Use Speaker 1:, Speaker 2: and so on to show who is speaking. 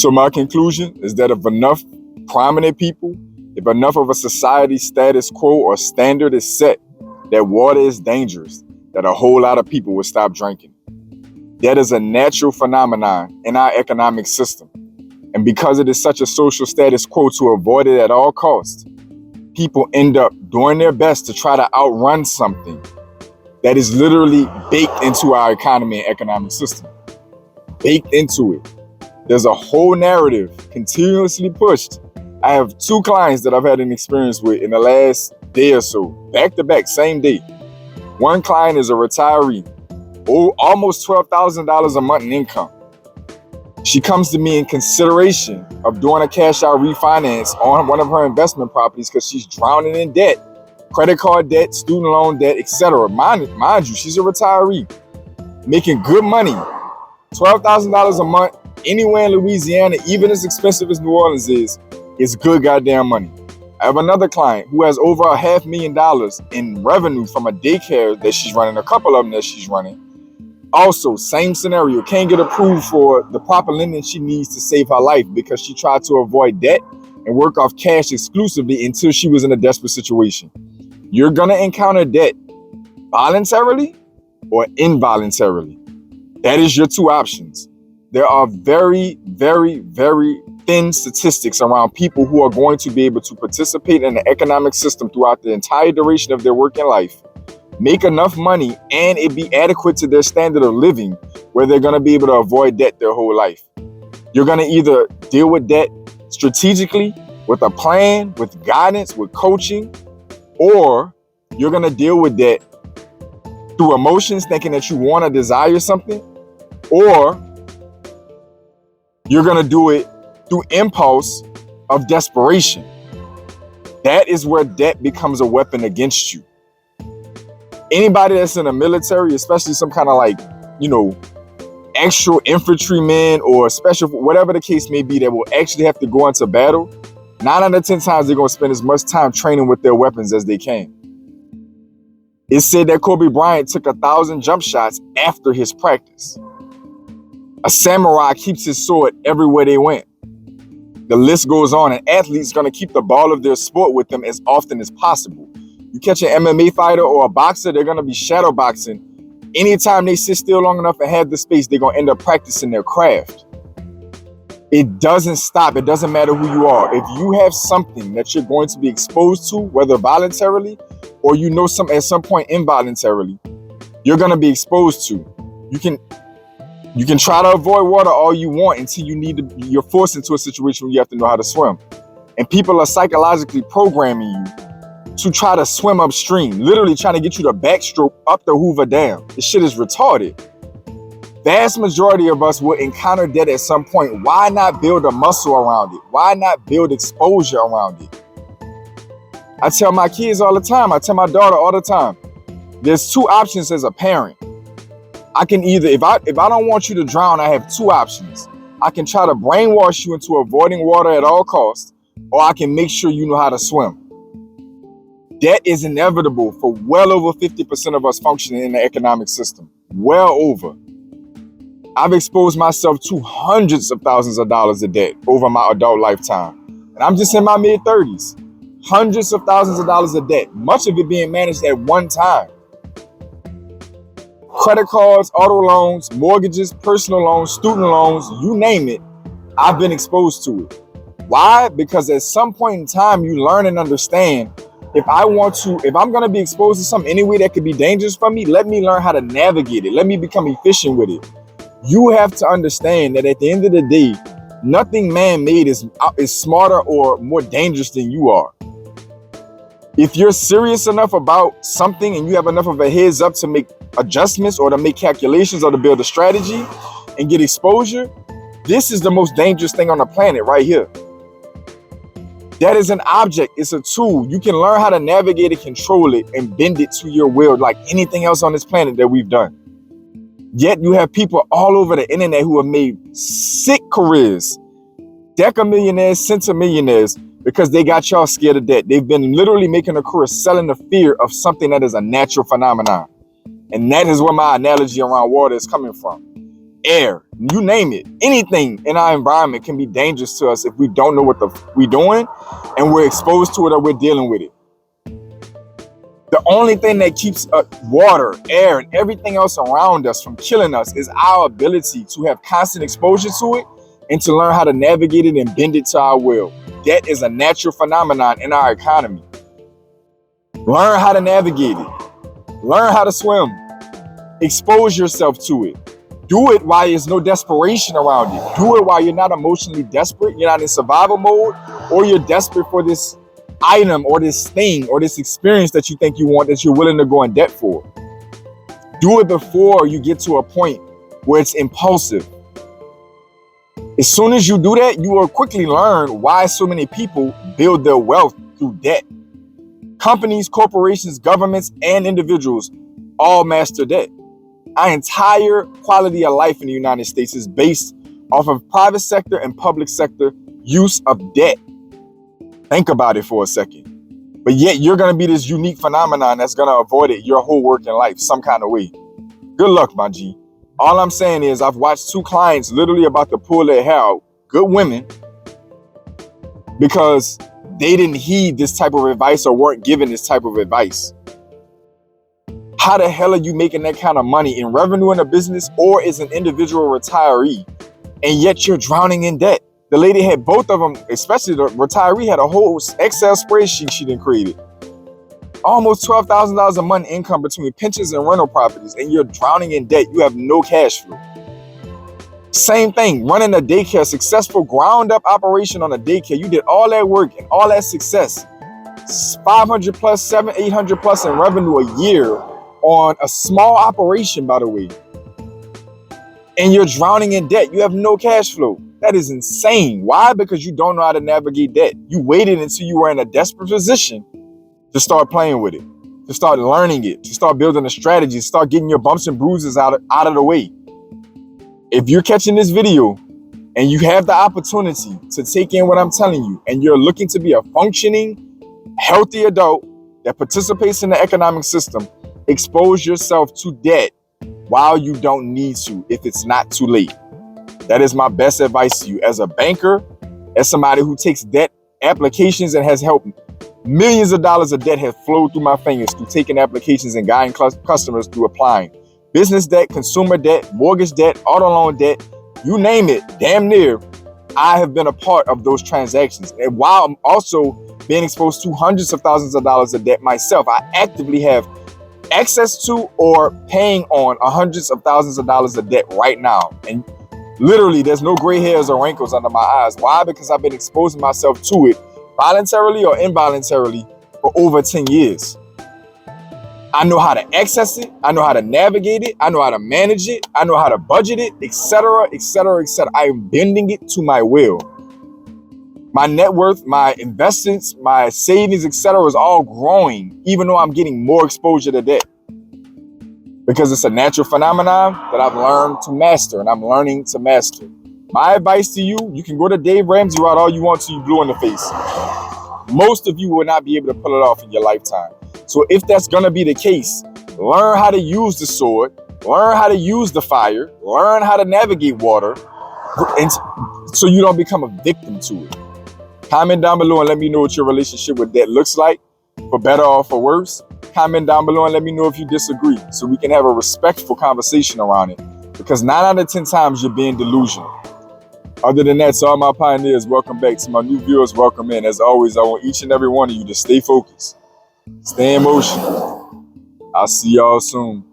Speaker 1: So my conclusion is that if enough prominent people, if enough of a society status quo or standard is set that water is dangerous, that a whole lot of people will stop drinking. That is a natural phenomenon in our economic system. And because it is such a social status quo to avoid it at all costs, people end up doing their best to try to outrun something that is literally baked into our economy and economic system. Baked into it. There's a whole narrative continuously pushed. I have 2 clients that I've had an experience with in the last day or so, back to back, same day. One client is a retiree, almost $12,000 a month in income. She comes to me in consideration of doing a cash out refinance on one of her investment properties because she's drowning in debt, credit card debt, student loan debt, etc. Mind you, she's a retiree, making good money, $12,000 a month anywhere in Louisiana, even as expensive as New Orleans is good goddamn money. I have another client who has over $500,000 in revenue from a daycare that she's running, a couple of them that she's running. Also, same scenario, can't get approved for the proper lending she needs to save her life because she tried to avoid debt and work off cash exclusively until she was in a desperate situation. You're gonna encounter debt voluntarily or involuntarily. That is your 2 options. There are very, very, very thin statistics around people who are going to be able to participate in the economic system throughout the entire duration of their working life, make enough money, and it be adequate to their standard of living where they're going to be able to avoid debt their whole life. You're going to either deal with debt strategically, with a plan, with guidance, with coaching, or you're going to deal with debt through emotions, thinking that you want to desire something, or you're going to do it through impulse of desperation. That is where debt becomes a weapon against you. Anybody that's in the military, especially some kind of actual infantryman or special, whatever the case may be, that will actually have to go into battle, 9 out of 10 times they're going to spend as much time training with their weapons as they can. It's said that Kobe Bryant took 1,000 jump shots after his practice. A samurai keeps his sword everywhere they went. The list goes on. An athlete's going to keep the ball of their sport with them as often as possible. You catch an MMA fighter or a boxer, they're going to be shadow boxing. Anytime they sit still long enough and have the space, they're going to end up practicing their craft. It doesn't stop. It doesn't matter who you are. If you have something that you're going to be exposed to, whether voluntarily or at some point involuntarily, you're going to be exposed to. You can try to avoid water all you want until you're forced into a situation where you have to know how to swim. And people are psychologically programming you to try to swim upstream, literally trying to get you to backstroke up the Hoover Dam. This shit is retarded. Vast majority of us will encounter debt at some point. Why not build a muscle around it? Why not build exposure around it? I tell my kids all the time, I tell my daughter all the time, there's 2 options as a parent. I can either, if I don't want you to drown, I have 2 options. I can try to brainwash you into avoiding water at all costs, or I can make sure you know how to swim. Debt is inevitable for well over 50% of us functioning in the economic system. Well over. I've exposed myself to hundreds of thousands of dollars of debt over my adult lifetime. And I'm just in my mid-30s. Hundreds of thousands of dollars of debt, much of it being managed at one time. Credit cards, auto loans, mortgages, personal loans, student loans, you name it, I've been exposed to it. Why? Because at some point in time, you learn and understand, if I'm going to be exposed to something anyway that could be dangerous for me, let me learn how to navigate it. Let me become efficient with it. You have to understand that at the end of the day, nothing man-made is smarter or more dangerous than you are. If you're serious enough about something and you have enough of a heads up to make adjustments or to make calculations or to build a strategy and get exposure, this is the most dangerous thing on the planet right here. That is an object. It's a tool. You can learn how to navigate it, control it, and bend it to your will like anything else on this planet that we've done. Yet you have people all over the internet who have made sick careers, decamillionaires, centimillionaires, because they got y'all scared of debt. They've been literally making a career selling the fear of something that is a natural phenomenon. And that is where my analogy around water is coming from. air, you name it. Anything in our environment can be dangerous to us if we don't know what we're doing and we're exposed to it or we're dealing with it. The only thing that keeps water, air, and everything else around us from killing us is our ability to have constant exposure to it and to learn how to navigate it and bend it to our will. Debt is a natural phenomenon in our economy. Learn how to navigate it. Learn how to swim. Expose yourself to it. Do it while there's no desperation around it. Do it while you're not emotionally desperate, you're not in survival mode, or you're desperate for this item or this thing or this experience that you think you want that you're willing to go in debt for. Do it before you get to a point where it's impulsive. As soon as you do that, you will quickly learn why so many people build their wealth through debt. Companies, corporations, governments, and individuals all master debt. Our entire quality of life in the United States is based off of private sector and public sector use of debt. Think about it for a second. But yet you're going to be this unique phenomenon that's going to avoid it your whole working life some kind of way. Good luck, my G. All I'm saying is I've watched 2 clients literally about to pull their hair out, good women, because they didn't heed this type of advice or weren't given this type of advice. How the hell are you making that kind of money in revenue in a business or as an individual retiree, and yet you're drowning in debt? The lady had both of them, especially the retiree, had a whole Excel spreadsheet she done created. Almost $12,000 a month income between pensions and rental properties, and you're drowning in debt. You have no cash flow. Same thing, running a daycare, successful ground up operation on a daycare. You did all that work and all that success. 500 plus, 700, 800 plus in revenue a year on a small operation, by the way. And you're drowning in debt. You have no cash flow. That is insane. Why? Because you don't know how to navigate debt. You waited until you were in a desperate position to start playing with it, to start learning it, to start building a strategy, to start getting your bumps and bruises out of the way. If you're catching this video and you have the opportunity to take in what I'm telling you, and you're looking to be a functioning, healthy adult that participates in the economic system, expose yourself to debt while you don't need to, if it's not too late. That is my best advice to you as a banker, as somebody who takes debt applications and has helped millions of dollars of debt have flowed through my fingers through taking applications and guiding customers through applying. Business debt, consumer debt, mortgage debt, auto loan debt, you name it, damn near, I have been a part of those transactions. And while I'm also being exposed to hundreds of thousands of dollars of debt myself, I actively have access to or paying on hundreds of thousands of dollars of debt right now. And literally, there's no gray hairs or wrinkles under my eyes. Why? Because I've been exposing myself to it voluntarily or involuntarily for over 10 years. I know how to access it. I know how to navigate it. I know how to manage it. I know how to budget it, etc., etc., etc. I am bending it to my will. My net worth, my investments, my savings, etc. is all growing, even though I'm getting more exposure to debt. Because it's a natural phenomenon that I've learned to master, and I'm learning to master. My advice to you, you can go to Dave Ramsey route all you want till you blue in the face. Most of you will not be able to pull it off in your lifetime. So if that's going to be the case, learn how to use the sword, learn how to use the fire, learn how to navigate water, and so you don't become a victim to it. Comment down below and let me know what your relationship with debt looks like, for better or for worse. Comment down below and let me know if you disagree so we can have a respectful conversation around it. Because 9 out of 10 times you're being delusional. Other than that, to all my pioneers, welcome back. To my new viewers, welcome in. As always, I want each and every one of you to stay focused, stay in motion. I'll see y'all soon.